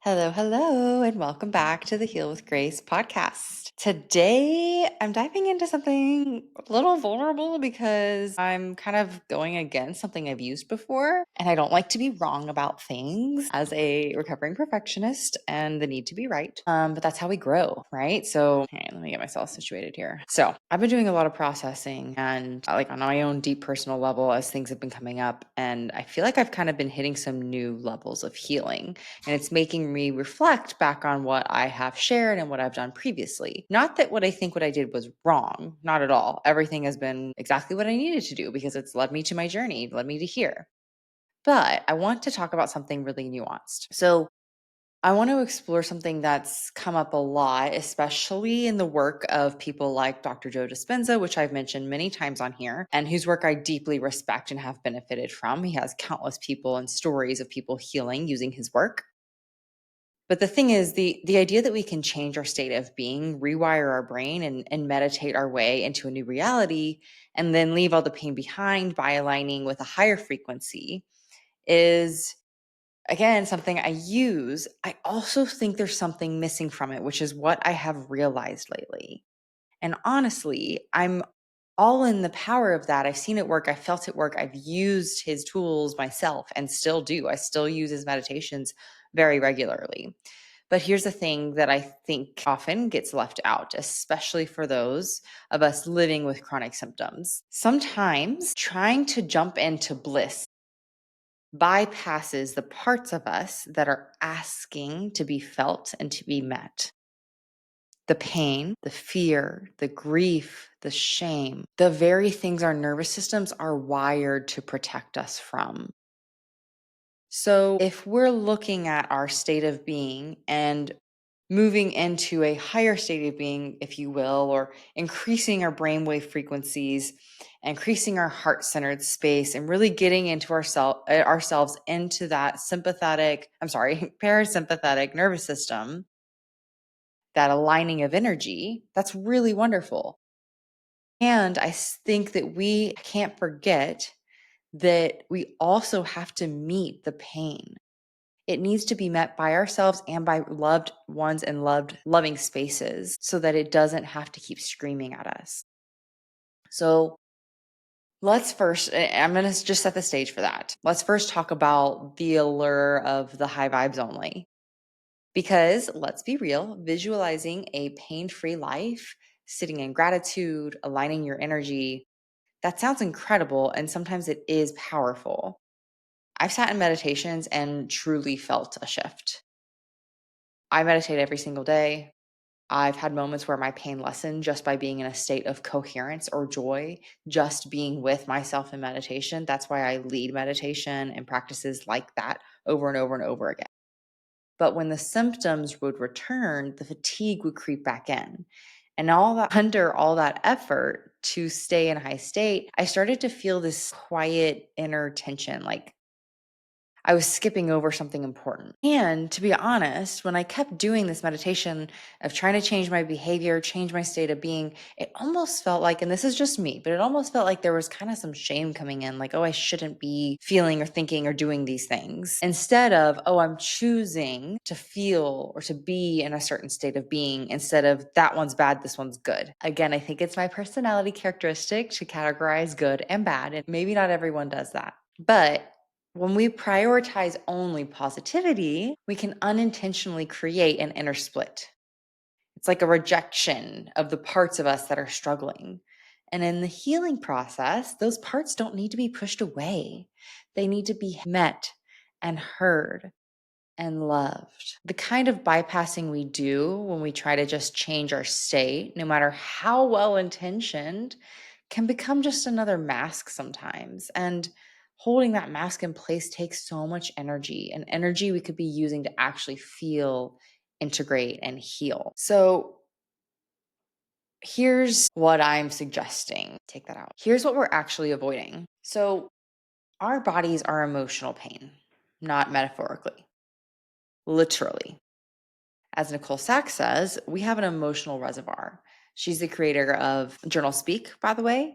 Hello, hello, and welcome back to the Heal with Grace podcast. Today, I'm diving into something a little vulnerable because I'm kind of going against something I've used before, and I don't like to be wrong about things as a recovering perfectionist and the need to be right. But that's how we grow, right? So, let me get myself situated here. So, I've been doing a lot of processing and like on my own deep personal level as things have been coming up, and I feel like I've kind of been hitting some new levels of healing. And it's making me reflect back on what I have shared and what I've done previously. Not that what I think what I did was wrong, not at all. Everything has been exactly what I needed to do because it's led me to my journey, led me to here. But I want to talk about something really nuanced. So I want to explore something that's come up a lot, especially in the work of people like Dr. Joe Dispenza, which I've mentioned many times on here, and whose work I deeply respect and have benefited from. He has countless people and stories of people healing using his work. But the thing is, the idea that we can change our state of being, rewire our brain, and meditate our way into a new reality, and then leave all the pain behind by aligning with a higher frequency is, again, something I use. I also think there's something missing from it, which is what I have realized lately. And honestly, I'm all in the power of that. I've seen it work. I felt it work. I've used his tools myself and still do. I still use his meditations very regularly. But here's the thing that I think often gets left out, especially for those of us living with chronic symptoms. Sometimes trying to jump into bliss bypasses the parts of us that are asking to be felt and to be met. The pain, the fear, the grief, the shame, the very things our nervous systems are wired to protect us from. So, if we're looking at our state of being and moving into a higher state of being, if you will, or increasing our brainwave frequencies, increasing our heart centered space, and really getting into ourselves into that parasympathetic nervous system, that aligning of energy, that's really wonderful. And think that we can't forget that we also have to meet the pain. It needs to be met by ourselves and by loved ones and loving spaces so that it doesn't have to keep screaming at us. So let's first, I'm going to just set the stage for that. Let's first talk about the allure of the high vibes only. Because let's be real, visualizing a pain free life, sitting in gratitude, aligning your energy, that sounds incredible. And sometimes it is powerful. I've sat in meditations and truly felt a shift. I meditate every single day. I've had moments where my pain lessened just by being in a state of coherence or joy, just being with myself in meditation. That's why I lead meditation and practices like that over and over and over again. But when the symptoms would return, the fatigue would creep back in. And all that under all that effort to stay in high state, I started to feel this quiet inner tension, like I was skipping over something important. And to be honest, when I kept doing this meditation of trying to change my behavior, change my state of being, it almost felt like, and this is just me, but it almost felt like there was kind of some shame coming in, like, oh, I shouldn't be feeling or thinking or doing these things. Instead of, oh, I'm choosing to feel or to be in a certain state of being instead of that one's bad, this one's good. Again, I think it's my personality characteristic to categorize good and bad, and maybe not everyone does that. But when we prioritize only positivity, we can unintentionally create an inner split. It's like a rejection of the parts of us that are struggling. And in the healing process, those parts don't need to be pushed away. They need to be met and heard and loved. The kind of bypassing we do when we try to just change our state, no matter how well intentioned, can become just another mask sometimes. And holding that mask in place takes so much energy, and energy we could be using to actually feel, integrate, and heal. So, here's what I'm suggesting. Take that out. Here's what we're actually avoiding. So, our bodies are emotional pain, not metaphorically, literally. As Nicole Sachs says, we have an emotional reservoir. She's the creator of Journal Speak, by the way.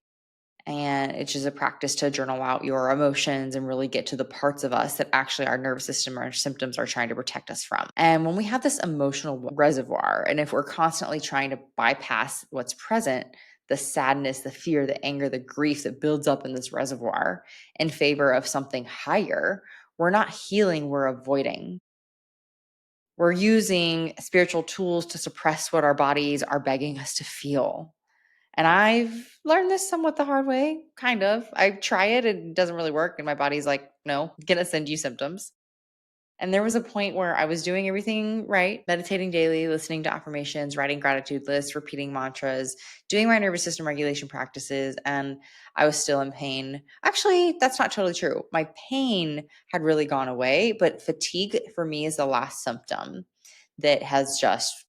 And it's just a practice to journal out your emotions and really get to the parts of us that actually our nervous system or symptoms are trying to protect us from. And when we have this emotional reservoir, and if we're constantly trying to bypass what's present, the sadness, the fear, the anger, the grief that builds up in this reservoir in favor of something higher, we're not healing, we're avoiding. We're using spiritual tools to suppress what our bodies are begging us to feel. And I've learned this somewhat the hard way, kind of. I try it and it doesn't really work. And my body's like, no, gonna send you symptoms. And there was a point where I was doing everything right, meditating daily, listening to affirmations, writing gratitude lists, repeating mantras, doing my nervous system regulation practices, and I was still in pain. Actually, that's not totally true. My pain had really gone away, but fatigue for me is the last symptom that has just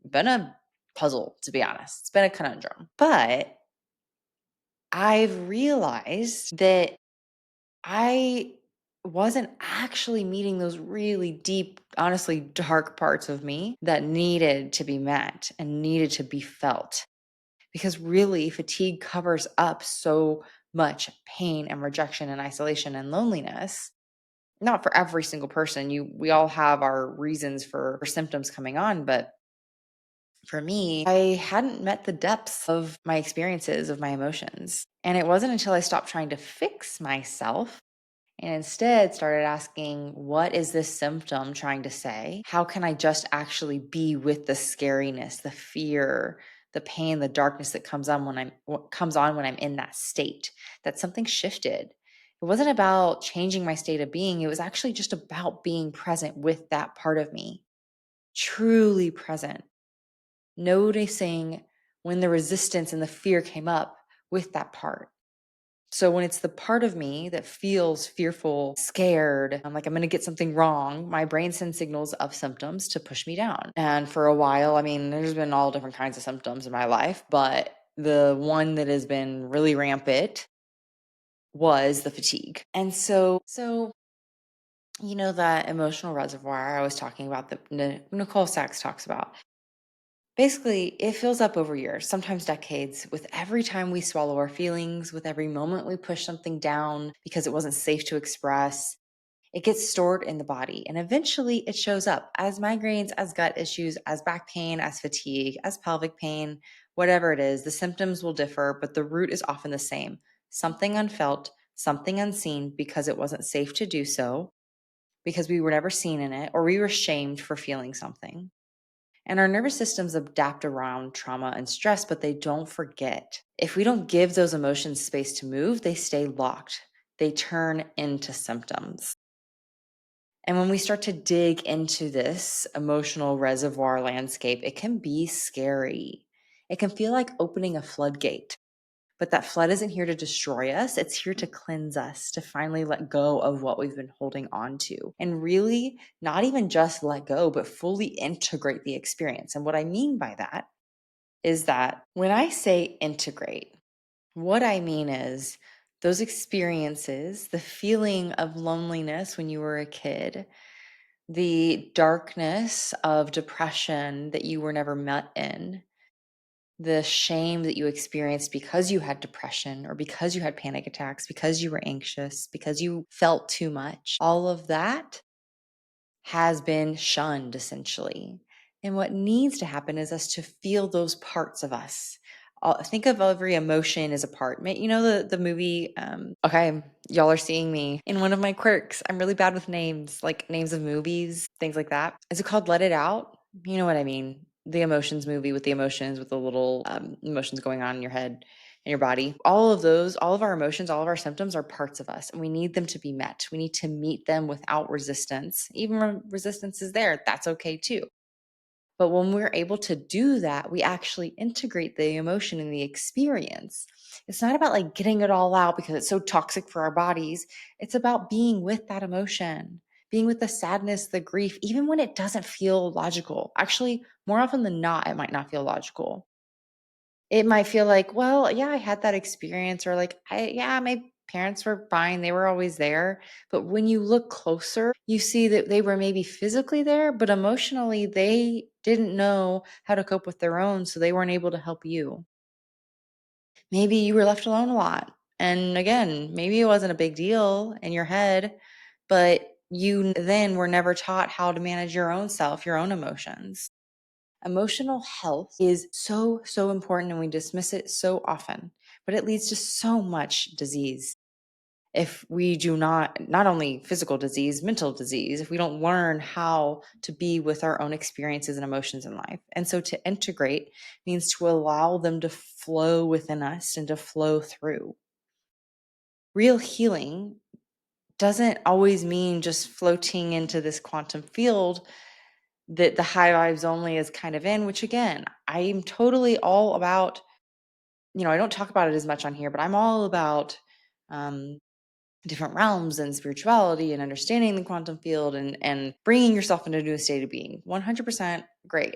been a puzzle, to be honest. It's been a conundrum. But I've realized that I wasn't actually meeting those really deep, honestly dark parts of me that needed to be met and needed to be felt. Because really, fatigue covers up so much pain and rejection and isolation and loneliness. Not for every single person. We all have our reasons for symptoms coming on, but for me, I hadn't met the depths of my experiences, of my emotions. And it wasn't until I stopped trying to fix myself and instead started asking, what is this symptom trying to say? How can I just actually be with the scariness, the fear, the pain, the darkness that comes on when what comes on when I'm in that state? That something shifted. It wasn't about changing my state of being. It was actually just about being present with that part of me, truly present, noticing when the resistance and the fear came up with that part. So when it's the part of me that feels fearful, scared, I'm like, I'm going to get something wrong, my brain sends signals of symptoms to push me down. And for a while, I mean, there's been all different kinds of symptoms in my life, but the one that has been really rampant was the fatigue. And that emotional reservoir I was talking about that Nicole Sachs talks about. Basically, it fills up over years, sometimes decades, with every time we swallow our feelings, with every moment we push something down because it wasn't safe to express. It gets stored in the body and eventually it shows up as migraines, as gut issues, as back pain, as fatigue, as pelvic pain, whatever it is. The symptoms will differ, but the root is often the same: something unfelt, something unseen because it wasn't safe to do so, because we were never seen in it, or we were shamed for feeling something. And our nervous systems adapt around trauma and stress, but they don't forget. If we don't give those emotions space to move, they stay locked. They turn into symptoms. And when we start to dig into this emotional reservoir landscape, it can be scary. It can feel like opening a floodgate. But that flood isn't here to destroy us. It's here to cleanse us, to finally let go of what we've been holding on to. And really, not even just let go, but fully integrate the experience. And what I mean by that is that when I say integrate, what I mean is those experiences, the feeling of loneliness when you were a kid, the darkness of depression that you were never met in, the shame that you experienced because you had depression or because you had panic attacks, because you were anxious, because you felt too much, all of that has been shunned essentially. And what needs to happen is us to feel those parts of us. Think of every emotion as a part. You know the movie. Okay, y'all are seeing me in one of my quirks. I'm really bad with names, like names of movies, things like that. Is it called Let It Out? You know what I mean? The emotions movie with the emotions, with the little emotions going on in your head in your body. All of those, all of our emotions, all of our symptoms are parts of us, and we need them to be met. We need to meet them without resistance. Even when resistance is there, that's okay too. But when we're able to do that, we actually integrate the emotion and the experience. It's not about like getting it all out because it's so toxic for our bodies. It's about being with that emotion, being with the sadness, the grief, even when it doesn't feel logical. Actually, more often than not, it might not feel logical. It might feel like, well, yeah, I had that experience, or like, yeah, my parents were fine. They were always there. But when you look closer, you see that they were maybe physically there, but emotionally, they didn't know how to cope with their own. So they weren't able to help you. Maybe you were left alone a lot. And again, maybe it wasn't a big deal in your head, but you then were never taught how to manage your own self, your own emotions. Emotional health is so, so important, and we dismiss it so often, but it leads to so much disease. If we do not only physical disease, mental disease, if we don't learn how to be with our own experiences and emotions in life. And so to integrate means to allow them to flow within us and to flow through. Real healing doesn't always mean just floating into this quantum field that the high vibes only is kind of in, which again, I'm totally all about. I don't talk about it as much on here, but I'm all about um, different realms and spirituality and understanding the quantum field and bringing yourself into a new state of being. 100% great.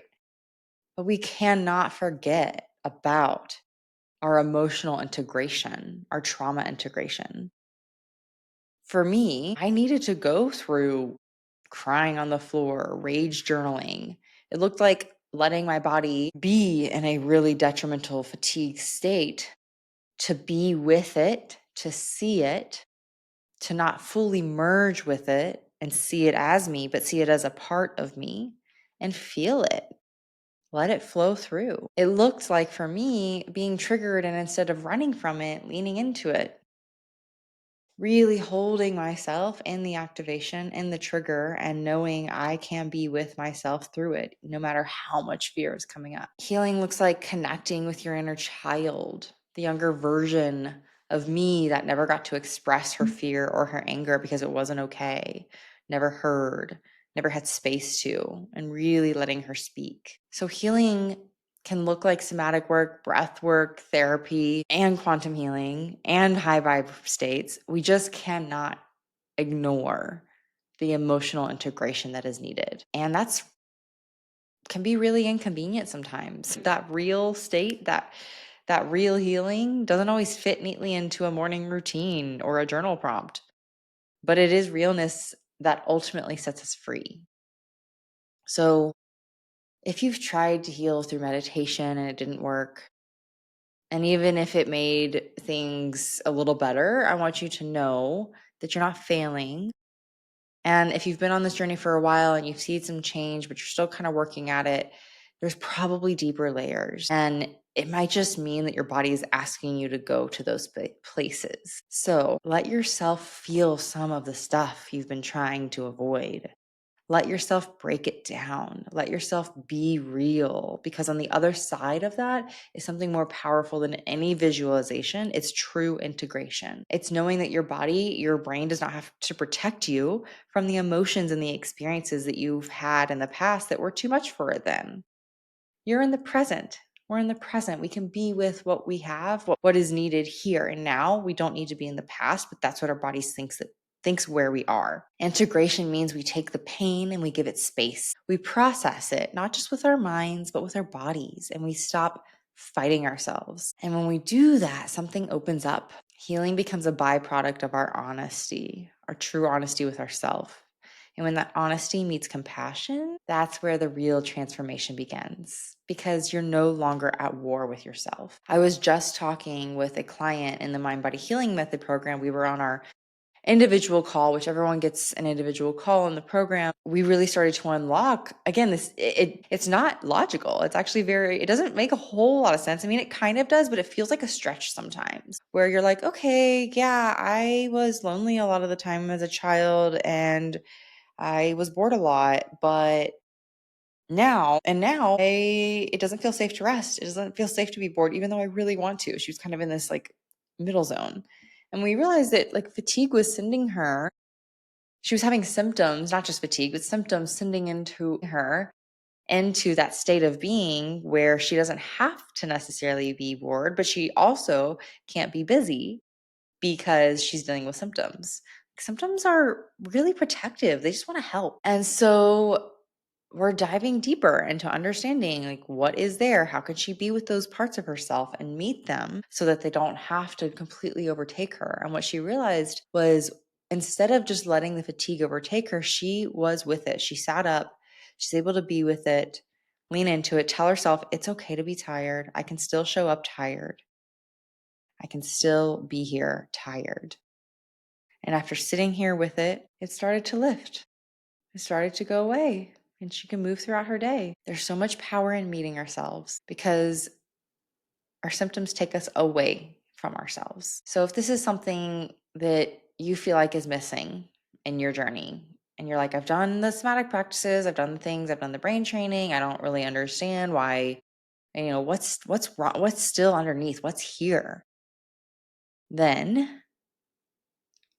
But we cannot forget about our emotional integration, our trauma integration. For me, I needed to go through crying on the floor, rage journaling. It looked like letting my body be in a really detrimental fatigue state, to be with it, to see it, to not fully merge with it and see it as me, but see it as a part of me and feel it. Let it flow through. It looked like for me being triggered, and instead of running from it, leaning into it, really holding myself in the activation, in the trigger, and knowing I can be with myself through it, no matter how much fear is coming up. Healing looks like connecting with your inner child, the younger version of me that never got to express her fear or her anger because it wasn't okay, never heard, never had space to, and really letting her speak. So healing can look like somatic work, breath work, therapy, and quantum healing and high vibe states. We just cannot ignore the emotional integration that is needed. And that's can be really inconvenient sometimes. That real state, that real healing doesn't always fit neatly into a morning routine or a journal prompt. But it is realness that ultimately sets us free. So if you've tried to heal through meditation and it didn't work, and even if it made things a little better, I want you to know that you're not failing. And if you've been on this journey for a while and you've seen some change, but you're still kind of working at it, there's probably deeper layers. And it might just mean that your body is asking you to go to those places. So let yourself feel some of the stuff you've been trying to avoid. Let yourself break it down. Let yourself be real, because on the other side of that is something more powerful than any visualization. It's true integration. It's knowing that your body, your brain does not have to protect you from the emotions and the experiences that you've had in the past that were too much for it then. You're in the present. We're in the present. We can be with what we have, what is needed here and now. We don't need to be in the past, but that's what our bodies thinks where we are. Integration means we take the pain and we give it space. We process it, not just with our minds, but with our bodies, and we stop fighting ourselves. And when we do that, something opens up. Healing becomes a byproduct of our honesty, our true honesty with ourselves. And when that honesty meets compassion, that's where the real transformation begins, because you're no longer at war with yourself. I was just talking with a client in the Mind Body Healing Method program. We were on our individual call, which everyone gets an individual call in the program. We really started to unlock again it's not logical. It's actually it doesn't make a whole lot of sense. I mean, it kind of does, but it feels like a stretch sometimes, where you're like, okay, yeah, I was lonely a lot of the time as a child and I was bored a lot, but now it doesn't feel safe to rest. It doesn't feel safe to be bored, even though I really want to. She was kind of in this like middle zone. And we realized that like fatigue was sending her, she was having symptoms, not just fatigue, but symptoms sending into her into that state of being where she doesn't have to necessarily be bored, but she also can't be busy because she's dealing with symptoms. Symptoms are really protective. They just want to help. And so we're diving deeper into understanding like what is there, how could she be with those parts of herself and meet them so that they don't have to completely overtake her. And what she realized was, instead of just letting the fatigue overtake her, she was with it. She sat up, she's able to be with it, lean into it, tell herself it's okay to be tired. I can still show up tired. I can still be here tired. And after sitting here with it, it started to lift. It started to go away, and she can move throughout her day. There's so much power in meeting ourselves because our symptoms take us away from ourselves. So if this is something that you feel like is missing in your journey, and you're like, I've done the somatic practices, I've done the things, I've done the brain training, I don't really understand why, what's wrong, what's still underneath, what's here, then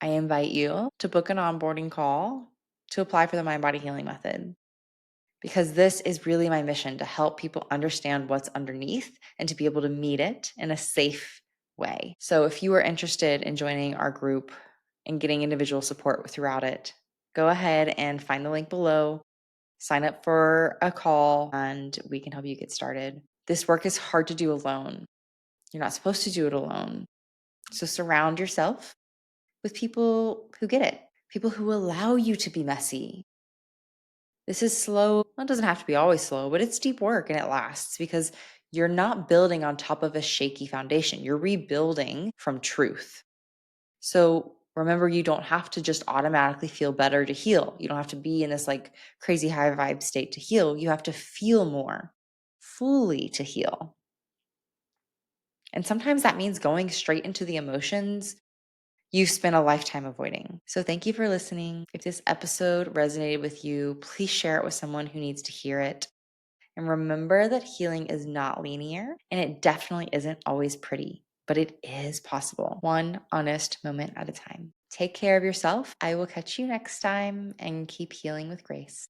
I invite you to book an onboarding call to apply for the Mind Body Healing Method, because this is really my mission, to help people understand what's underneath and to be able to meet it in a safe way. So if you are interested in joining our group and getting individual support throughout it, go ahead and find the link below, sign up for a call, and we can help you get started. This work is hard to do alone. You're not supposed to do it alone. So surround yourself with people who get it, people who allow you to be messy. This is slow. Well, it doesn't have to be always slow, but it's deep work and it lasts because you're not building on top of a shaky foundation. You're rebuilding from truth. So remember, you don't have to just automatically feel better to heal. You don't have to be in this like crazy high vibe state to heal. You have to feel more fully to heal. And sometimes that means going straight into the emotions you've spent a lifetime avoiding. So thank you for listening. If this episode resonated with you, please share it with someone who needs to hear it. And remember that healing is not linear and it definitely isn't always pretty, but it is possible, one honest moment at a time. Take care of yourself. I will catch you next time and keep healing with grace.